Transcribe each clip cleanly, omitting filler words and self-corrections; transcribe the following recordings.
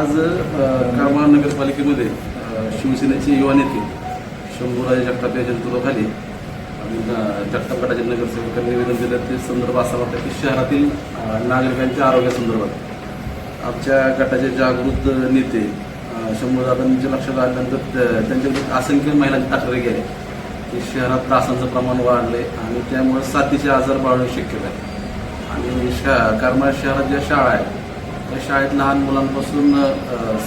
आज करमाळा नगरपालिकेमध्ये शिवसेनेचे युवा नेते शंभूराजे जगताप यांच्या नेतृत्वाखाली जगताप गटाचे नगरसेवकांनी निवेदन दिलं. ते संदर्भ असा होता की शहरातील नागरिकांच्या आरोग्यासंदर्भात आमच्या गटाचे जागृत नेते शंभूदादांच्या लक्षात आल्यानंतर त्यांच्याकडे असंख्य महिलांची तक्रारी गेल्या की शहरात डासांचं प्रमाण वाढलं आहे आणि त्यामुळे साथीचे आजार वाढण्याची शक्यता आहे. आणि करमाळा शहरात ज्या शाळा आहेत त्या शाळेत लहान मुलांपासून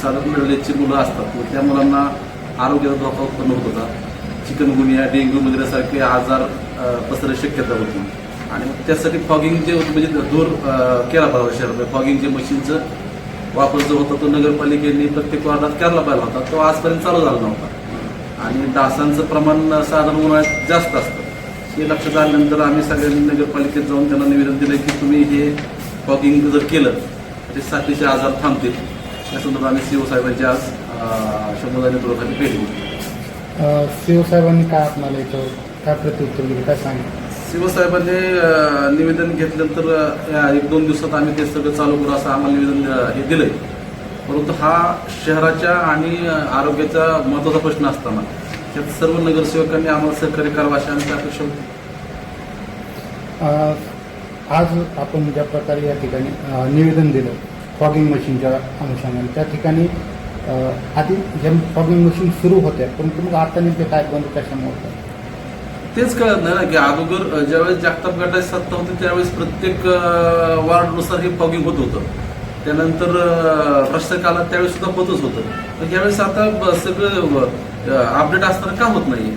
साधारण मिडलेजची मुलं असतात, मग त्या मुलांना आरोग्याचा धोका उत्पन्न होत होता. चिकनगुनिया, डेंग्यू वगैरेसारखे आजार पसरण्याची शक्यता होती. आणि मग त्यासाठी फॉगिंगचे म्हणजे दूर केला पाहिजे. शहरात फॉगिंगच्या मशीनचं वापर जो होता तो नगरपालिकेने प्रत्येक वार्डात करायला पाहिला होता, तो आजपर्यंत चालू झाला नव्हता. आणि डासांचं प्रमाण साधारण उन्हाळ्यात जास्त असतं. हे लक्षात आल्यानंतर आम्ही सगळ्यांनी नगरपालिकेत जाऊन त्यांना निवेदन दिलं की तुम्ही हे फॉगिंग जर केलं तर ते साथीचे आजार थांबतील. या संदर्भात आम्ही सीओ साहेबांची आज शंभूदादांच्या नेतृत्वाखाली भेट घेतली. सीओ साहेबांनी काय आपल्याला याच्यावर काय प्रत्युत्तर दिलं, काय सांगितलं? सीओ साहेबांनी निवेदन घेतल्यानंतर 1-2 दिवसात आम्ही ते सगळं चालू करू असं आम्हाला निवेदन हे दिलंय. परंतु हा शहराच्या आणि आरोग्याचा महत्त्वाचा प्रश्न असताना त्यात सर्व नगरसेवकांनी आम्हाला सहकार्य करावं अशी आमची अपेक्षा होती. आज आपण ज्या प्रकारे या ठिकाणी निवेदन दिलं फॉगिंग मशीनच्या अनुषंगाने, त्या ठिकाणी आधी ज्या फॉगिंग मशीन सुरू होत्या, परंतु मग आता नेमके काय बंद कशामुळे होतं तेच कळत नाही ना की अगोदर ज्यावेळेस जगताप गटाची सत्ता होती त्यावेळेस प्रत्येक वार्डनुसार हे फॉगिंग होत होतं. त्यानंतर प्रशासक आला त्यावेळेस सुद्धा होतच होतं. पण यावेळेस आता सगळं अपडेट असताना का होत नाही?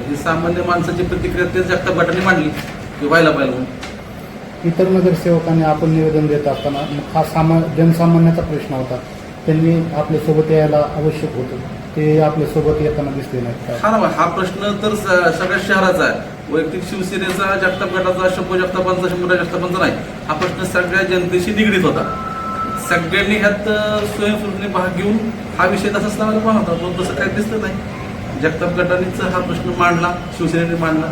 ही सामान्य माणसाची प्रतिक्रिया तेच जगताप गटाने मांडली की व्हायला पाहिजे म्हणून. इतर नगरसेवकांनी आपण निवेदन देत असताना मग हा जनसामान्याचा प्रश्न होता, त्यांनी आपल्यासोबत यायला आवश्यक होतं, ते आपल्यासोबत येताना दिसले नाहीत. हा प्रश्न तर सगळ्या शहराचा आहे. वैयक्तिक शिवसेनेचा, जगताप गटाचा, शंभू जगतापांचा, शंभूराज जगतापांचा नाही. हा प्रश्न सगळ्या जनतेशी निगडीत होता. सगळ्यांनी ह्यात स्वयंस्फूर्तीने भाग घेऊन हा विषय तसाच लावायला पाहता, पण तसं काही दिसतं नाही. जगताप गटानेच हा प्रश्न मांडला, शिवसेनेने मांडला.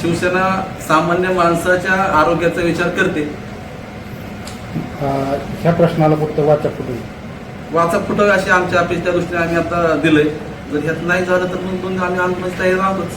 शिवसेना सामान्य माणसाच्या आरोग्याचा विचार करते. ह्या प्रश्नाला फक्त वाचा फुटावी अशी आमच्या अपेक्षा, त्या दृष्टीने आम्ही आता दिलंय. जर ह्यात नाही झालं तर मग आम्ही आंदोलनाची तयारी राहतोच.